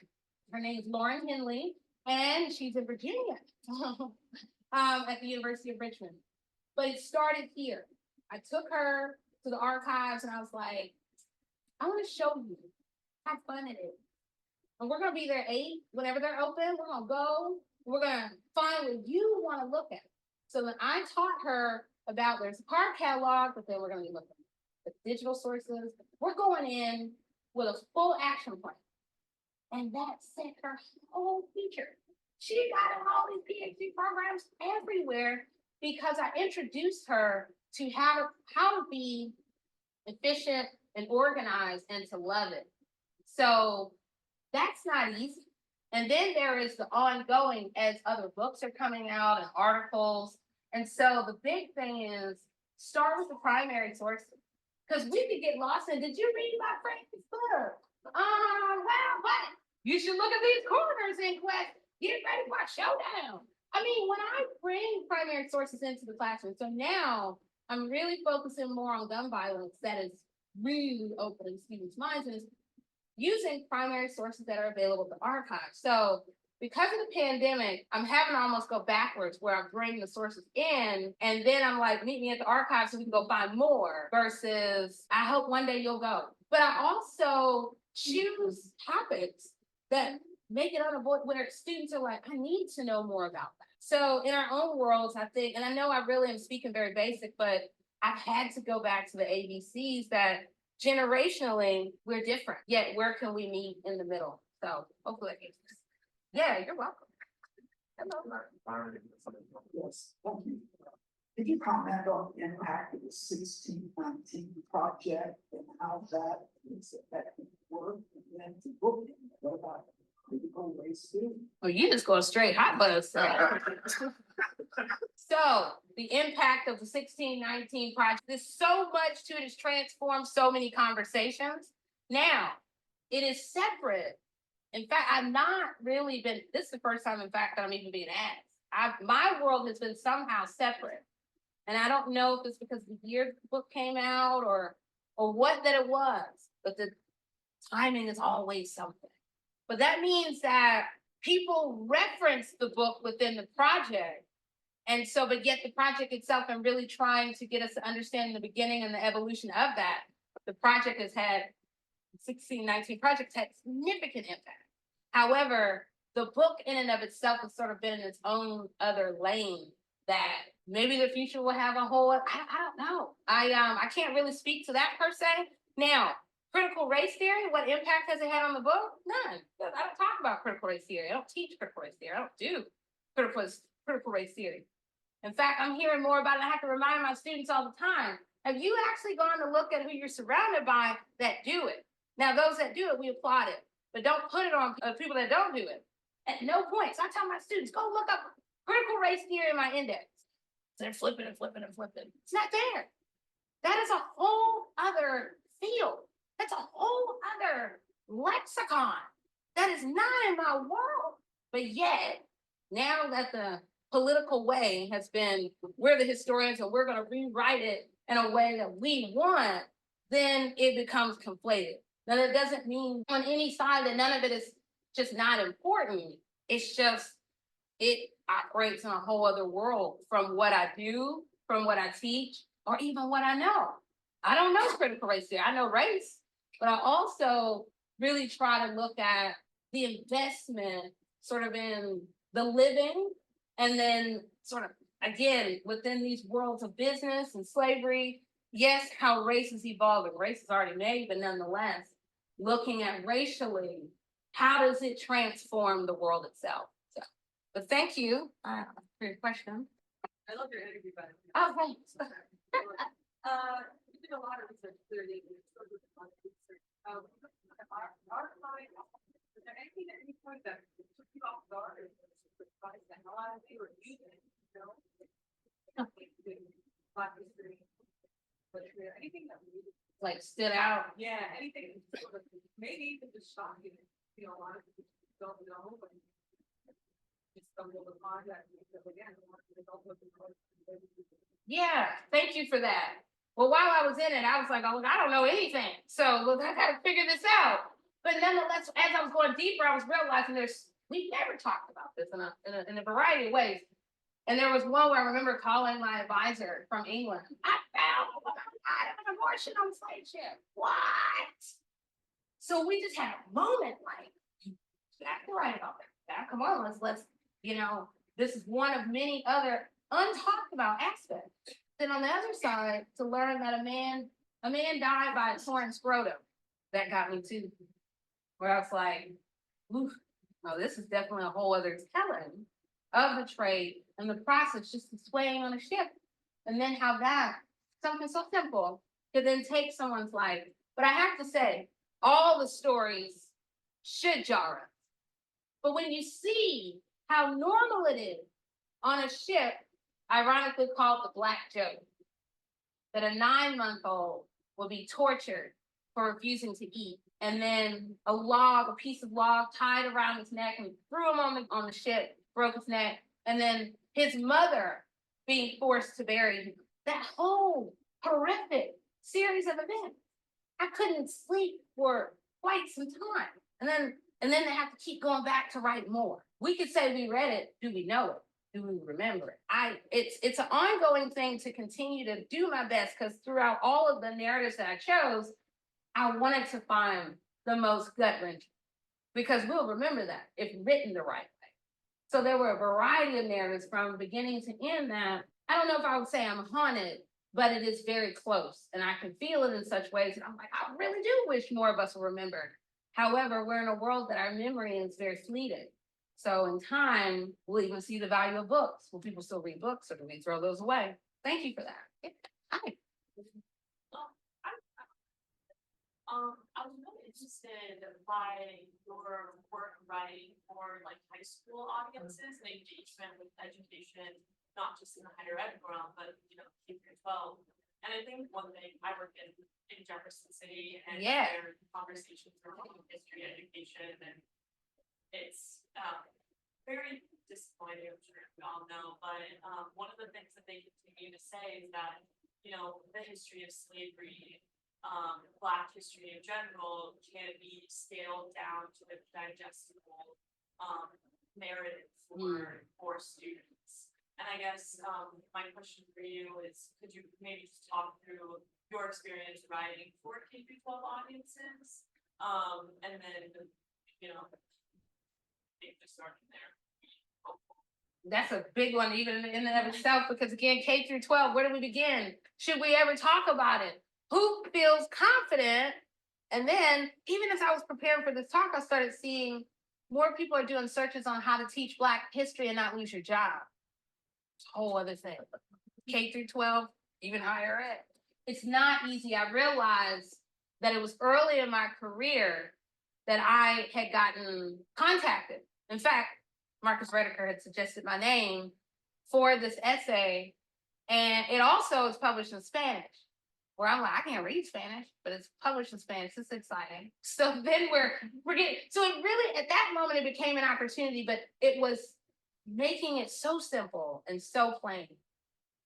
S2: Her name is Lauren Henley, and she's in Virginia at the University of Richmond. But it started here. I took her to the archives, and I was like, I want to show you how fun it is. And we're going to be there 8, whenever they're open. We're going to go. We're going to find what you want to look at. So then I taught her about, there's a card catalog, but then we're going to be looking at the digital sources. We're going in with a full action plan. And that set her whole future. She got in all these PhD programs everywhere because I introduced her to how to be efficient and organized and to love it. So that's not easy. And then there is the ongoing as other books are coming out and articles. And so the big thing is start with the primary sources. Because we could get lost in, did you read my friend's book? Well, but you should look at these corners in class. Get ready for a showdown. I mean, when I bring primary sources into the classroom, so now I'm really focusing more on gun violence that is really opening students' minds and is using primary sources that are available to archives. So because of the pandemic, I'm having to almost go backwards where I bring the sources in and then I'm like, meet me at the archive so we can go find more versus I hope one day you'll go. But I also choose topics that make it unavoidable where students are like, I need to know more about that. So in our own worlds, I think, and I know I really am speaking very basic, but I've had to go back to the ABCs that generationally we're different, yet where can we meet in the middle? So hopefully that makes sense. Yeah, you're welcome. Hello.
S3: Yes, thank you. Could you comment on the impact of the 1619 project and how that is affecting work and then to booking? What about critical race theory?
S2: Well, you just go straight hot buzz. So the impact of the 1619 project, there's so much to it, it's transformed so many conversations. Now, it is separate. In fact, I've not really been, this is the first time, in fact, that I'm even being asked. My world has been somehow separate. And I don't know if it's because the year the book came out or or what that it was, but the timing is always something. But that means that people reference the book within the project. And so, but yet the project itself, and really trying to get us to understand the beginning and the evolution of that, the project has had 16, 19 projects had significant impact. However, the book in and of itself has sort of been in its own other lane that maybe the future will have a whole, I don't know. I can't really speak to that per se. Now, critical race theory, what impact has it had on the book? None. I don't talk about critical race theory. I don't teach critical race theory. I don't do critical race theory. In fact, I'm hearing more about it. I have to remind my students all the time. Have you actually gone to look at who you're surrounded by that do it? Now, those that do it, we applaud it, but don't put it on people that don't do it. At no point. So I tell my students, go look up critical race theory in my index. So they're flipping and flipping and flipping. It's not there. That is a whole other field. That's a whole other lexicon. That is not in my world. But yet, now that the political way has been, we're the historians and we're going to rewrite it in a way that we want, then it becomes conflated. Now, that doesn't mean on any side that none of it is just not important. It's just, it operates in a whole other world from what I do, from what I teach, or even what I know. I don't know critical race theory. I know race, but I also really try to look at the investment sort of in the living, and then sort of, again, within these worlds of business and slavery, yes, how race is evolving. Race is already made, but nonetheless, looking at racially, how does it transform the world itself? So, but thank you for your question.
S4: I love your interview, by the way.
S2: Oh, thanks.
S4: You did a lot of research, clearly. Is there anything at any point that took you off guard or surprised the hell out of you or you didn't know? Black history, literature, anything that really
S2: Like stood out.
S4: yeah, anything sort of maybe even just shocking. You know, a lot of people don't know, but just stumbled upon that again.
S2: Yeah, thank you for that. Well, while I was in it, I was like, oh, look, I don't know anything. So look, I gotta figure this out. But nonetheless, as I was going deeper, I was realizing we've never talked about this in a variety of ways. And there was one where I remember calling my advisor from England. I found a woman who died of an abortion on slave ship. What? So we just had a moment like, you have to write about that. Come on, let's, this is one of many other untalked about aspects. Then on the other side, to learn that a man died by a torn scrotum. That got me too. Where I was like, oof, no, this is definitely a whole other telling of the trade and the process, just swaying on a ship. And then how that, something so simple, could then take someone's life. But I have to say, all the stories should jar us. But when you see how normal it is on a ship, ironically called the Black Joke, that a 9-month-old will be tortured for refusing to eat, and then a piece of log tied around his neck and threw him on the ship, broke his neck, and then his mother being forced to bury him. That whole horrific series of events. I couldn't sleep for quite some time. And then they have to keep going back to write more. We could say we read it. Do we know it? Do we remember it? It's an ongoing thing to continue to do my best, because throughout all of the narratives that I chose, I wanted to find the most gut-wrenching, because we'll remember that if written the right way. So there were a variety of narratives from beginning to end that I don't know if I would say I'm haunted, but it is very close, and I can feel it in such ways. And I'm like, I really do wish more of us will remember. However, we're in a world that our memory is very fleeting. So in time, we'll even see the value of books. Will people still read books, or do we throw those away? Thank you for that. Hi.
S5: I was really interested by your work writing for like high school audiences and engagement with education, not just in the higher ed realm, but K through 12. And I think one thing I work in Jefferson City, and their conversations around history education, and it's very disappointing, I'm sure we all know, but one of the things that they continue to say is that the history of slavery Black history in general can be scaled down to a digestible narrative for students. And I guess my question for you is, could you maybe just talk through your experience writing for K-12 audiences? And then, maybe just start from there.
S2: That's a big one, even in and of itself, because again, K through 12, where do we begin? Should we ever talk about it? Who feels confident? And then, even as I was preparing for this talk, I started seeing more people are doing searches on how to teach Black history and not lose your job. It's a whole other thing. K through 12, even higher ed. It's not easy. I realized that it was early in my career that I had gotten contacted. In fact, Marcus Rediker had suggested my name for this essay, and it also is published in Spanish, where I'm like, I can't read Spanish, but it's published in Spanish. It's exciting. So then we're getting, so it really, at that moment, it became an opportunity, but it was making it so simple and so plain.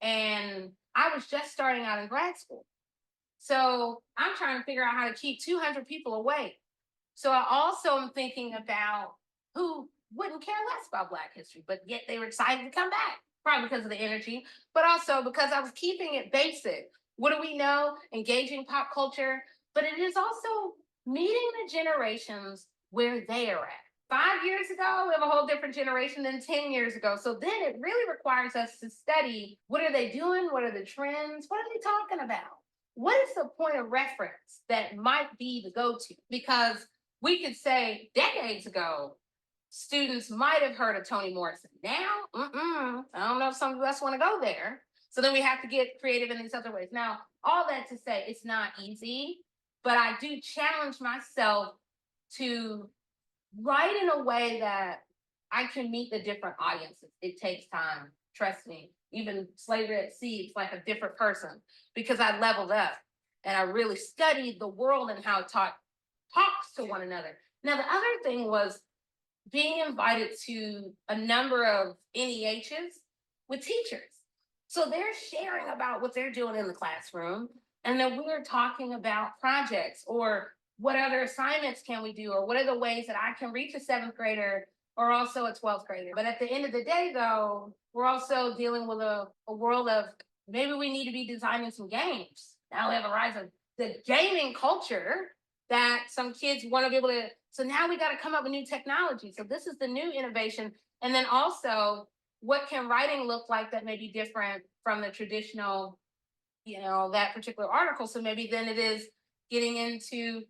S2: And I was just starting out in grad school. So I'm trying to figure out how to keep 200 people awake. So I also am thinking about who wouldn't care less about Black history, but yet they were excited to come back, probably because of the energy, but also because I was keeping it basic. What do we know? Engaging pop culture, but it is also meeting the generations where they are at. 5 years ago, we have a whole different generation than 10 years ago. So then it really requires us to study, what are they doing? What are the trends? What are they talking about? What is the point of reference that might be the go-to? Because we could say decades ago, students might have heard of Toni Morrison. Now, I don't know if some of us want to go there. So then we have to get creative in these other ways. Now, all that to say, it's not easy, but I do challenge myself to write in a way that I can meet the different audiences. It takes time, trust me. Even Slavery at Sea, it's like a different person because I leveled up and I really studied the world and how it talks to one another. Now, the other thing was being invited to a number of NEHs with teachers. So they're sharing about what they're doing in the classroom. And then we're talking about projects or what other assignments can we do, or what are the ways that I can reach a 7th grader or also a 12th grader. But at the end of the day, though, we're also dealing with a world of maybe we need to be designing some games. Now we have a rise of the gaming culture that some kids want to be able to. So now we got to come up with new technology. So this is the new innovation. And then also, what can writing look like that may be different from the traditional, that particular article? So maybe then it is getting into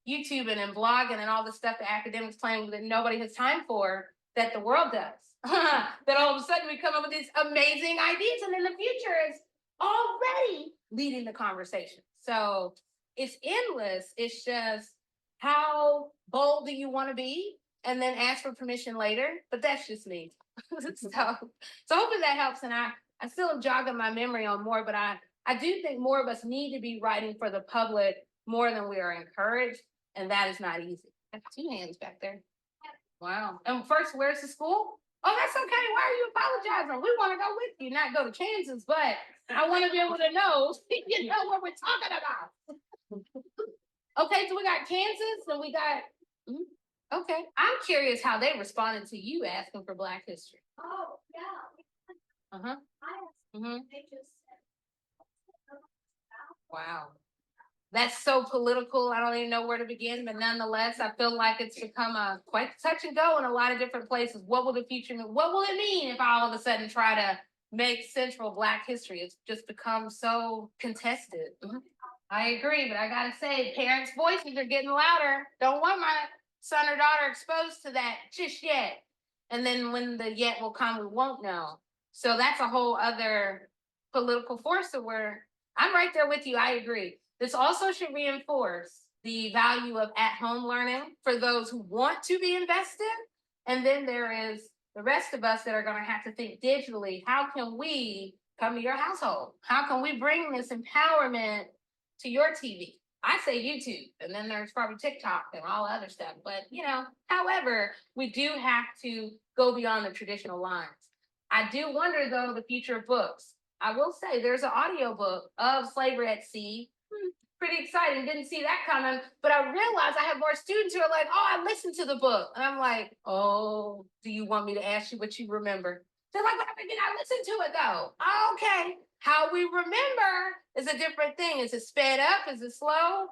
S2: YouTube and blogging and all the stuff that academics claim that nobody has time for, that the world does. That all of a sudden we come up with these amazing ideas, and then the future is already leading the conversation. So it's endless. It's just, how bold do you want to be? And then ask for permission later. But that's just me. So hopefully that helps. And I still am jogging my memory on more, but I do think more of us need to be writing for the public more than we are encouraged. And that is not easy. I have 2 hands back there. Wow. And first, where's the school? Oh, that's okay. Why are you apologizing? We want to go with you, not go to Kansas, but I want to be able to know, what we're talking about. Okay, so we got Kansas and we got, okay. I'm curious how they responded to you asking for Black history.
S6: Oh, yeah.
S2: Uh-huh.
S6: They just said.
S2: Wow. That's so political. I don't even know where to begin, but nonetheless, I feel like it's become a quite touch and go in a lot of different places. What will the future mean? What will it mean if I all of a sudden try to make central Black history? It's just become so contested. I agree, but I gotta say, parents' voices are getting louder. Don't want my son or daughter exposed to that just yet. And then when the yet will come, we won't know. So that's a whole other political force where I'm right there with you. I agree. This also should reinforce the value of at-home learning for those who want to be invested. And then there is the rest of us that are going to have to think digitally. How can we come to your household? How can we bring this empowerment to your TV? I say YouTube, and then there's probably TikTok and all other stuff. But, however, we do have to go beyond the traditional lines. I do wonder, though, the future of books. I will say there's an audiobook of Slavery at Sea. pretty exciting. Didn't see that coming, but I realized I have more students who are like, oh, I listened to the book. And I'm like, oh, do you want me to ask you what you remember? They're like, but did I listen to it though? Okay. How we remember is a different thing. Is it sped up? Is it slow?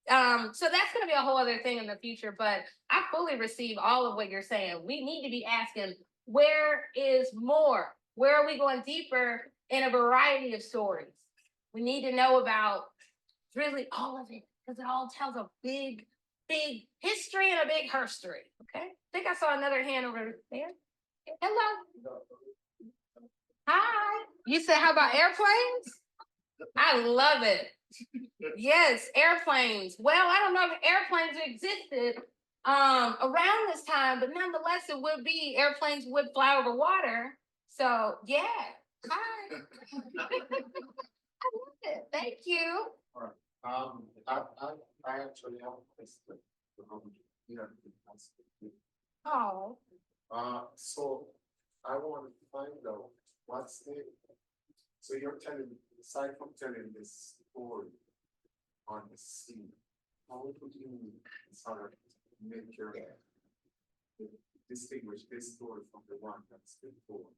S2: So that's going to be a whole other thing in the future, but I fully receive all of what you're saying. We need to be asking, where is more? Where are we going deeper in a variety of stories? We need to know about really all of it, because it all tells a big, big history and a big herstory. Okay. I think I saw another hand over there. Hello. Hi. You said, how about airplanes? I love it. Yes, airplanes. Well, I don't know if airplanes existed around this time, but nonetheless, it would be airplanes would fly over water. So yeah. Hi. I love it. Thank you.
S1: I actually have a question.
S2: Oh.
S1: So I want to find out what's the, so you're telling, aside from telling this story on the scene, how would you sort of make your distinguish this story from the one that's before?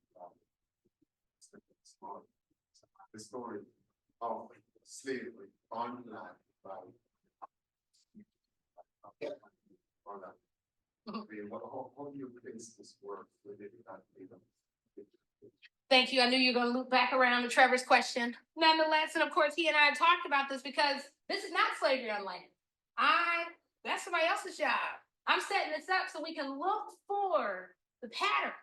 S1: The story of slavery on land by on that. How do you place this work within that freedom?
S2: Thank you. I knew you were going to loop back around to Trevor's question. Nonetheless, and of course, he and I talked about this because this is not slavery on land. That's somebody else's job. I'm setting this up so we can look for the patterns,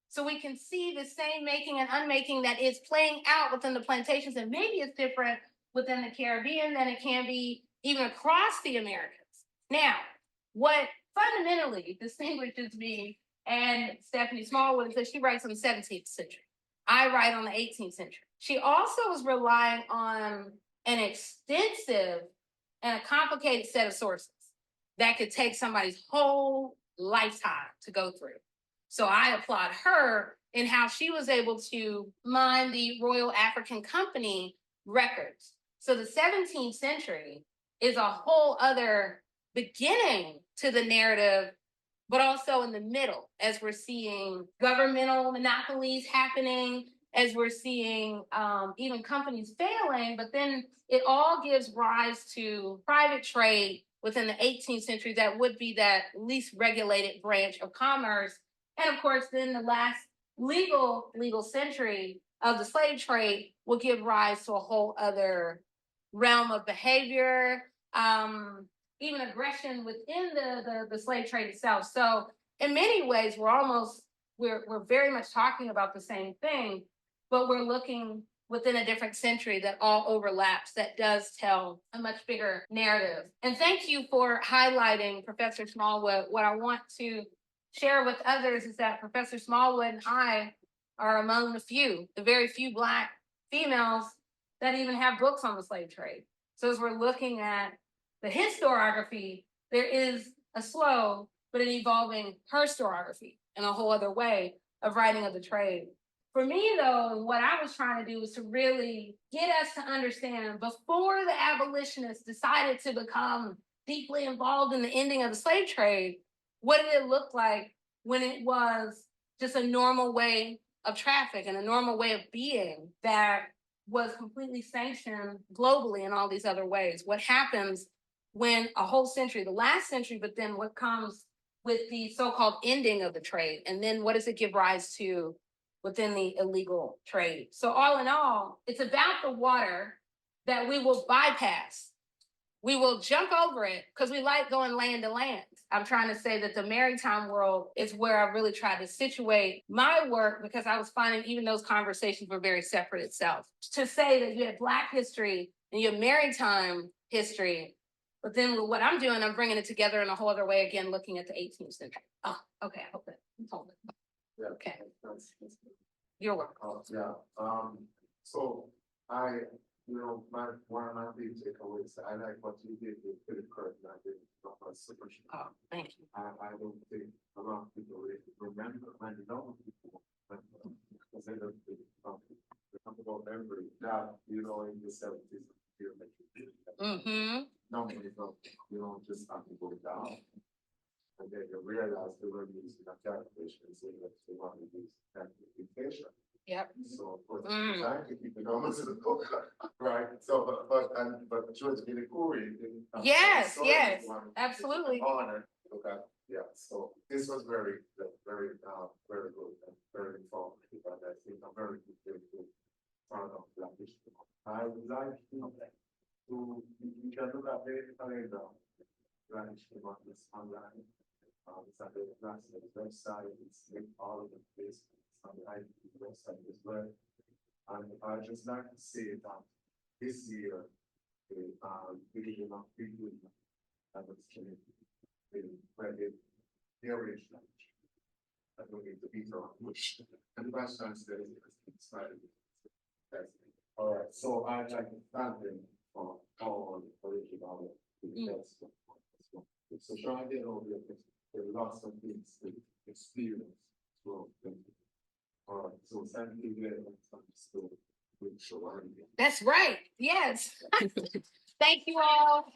S2: so we can see the same making and unmaking that is playing out within the plantations. And maybe it's different within the Caribbean than it can be even across the Americas. Now, what fundamentally distinguishes me and Stephanie Smallwood is that she writes in the 17th century. I write on the 18th century. She also was relying on an extensive and a complicated set of sources that could take somebody's whole lifetime to go through. So I applaud her in how she was able to mine the Royal African Company records. So the 17th century is a whole other beginning to the narrative, but also in the middle, as we're seeing governmental monopolies happening, as we're seeing even companies failing, but then it all gives rise to private trade within the 18th century that would be that least regulated branch of commerce. And of course, then the last legal century of the slave trade will give rise to a whole other realm of behavior, even aggression within the slave trade itself. So in many ways, we're very much talking about the same thing, but we're looking within a different century that all overlaps, that does tell a much bigger narrative. And thank you for highlighting Professor Smallwood. What I want to share with others is that Professor Smallwood and I are among the very few Black females that even have books on the slave trade. So as we're looking at the historiography, there is a slow but an evolving historiography in a whole other way of writing of the trade. For me, though, what I was trying to do was to really get us to understand, before the abolitionists decided to become deeply involved in the ending of the slave trade, what did it look like when it was just a normal way of traffic and a normal way of being that was completely sanctioned globally in all these other ways? What happens when a whole century, the last century, but then what comes with the so-called ending of the trade? And then what does it give rise to within the illegal trade? So all in all, it's about the water that we will bypass. We will jump over it because we like going land to land. I'm trying to say that the maritime world is where I really tried to situate my work, because I was finding even those conversations were very separate itself. To say that you had Black history and you have maritime history, but then with what I'm doing, I'm bringing it together in a whole other way, again, looking at the 18th century. Oh, okay, I hope that told it.
S1: Yeah.
S2: Okay.
S1: That's
S2: You're welcome.
S1: yeah. So one of my big takeaways, I like what you did with Philip Curtin. I did super.
S2: Oh, thank you.
S1: I don't think a lot of people really remember, and know people, because they don't talk about memory. That, in the 70s,
S2: Mm-hmm.
S1: Not many people, you know, just have to go down. And then you realize they were using a calculation, so that they want to use calculation.
S2: Yep.
S1: So, of course,
S2: Mm.
S1: trying to keep the numbers in the book, right? So, but it was really cool.
S2: Yes, yes, absolutely.
S1: Honor, okay, yeah, so this was very, very, very good and very informative, and I think I'm very good part of that issue. I would like to, you can look at the calendar, right, on this online. It's at the website, it's linked all of the place, it's on the IT website as well. And I just like to say that this year, we of people that was killing, when the average lunch. I don't need to be wrong, which, and the best chance there is, it's fine. All right, so I'd like to thank them for all the original. So trying to get over the lots of things to experience. So, all right, so thank you very much. So, we'll show.
S2: That's right. Yes. Thank you all.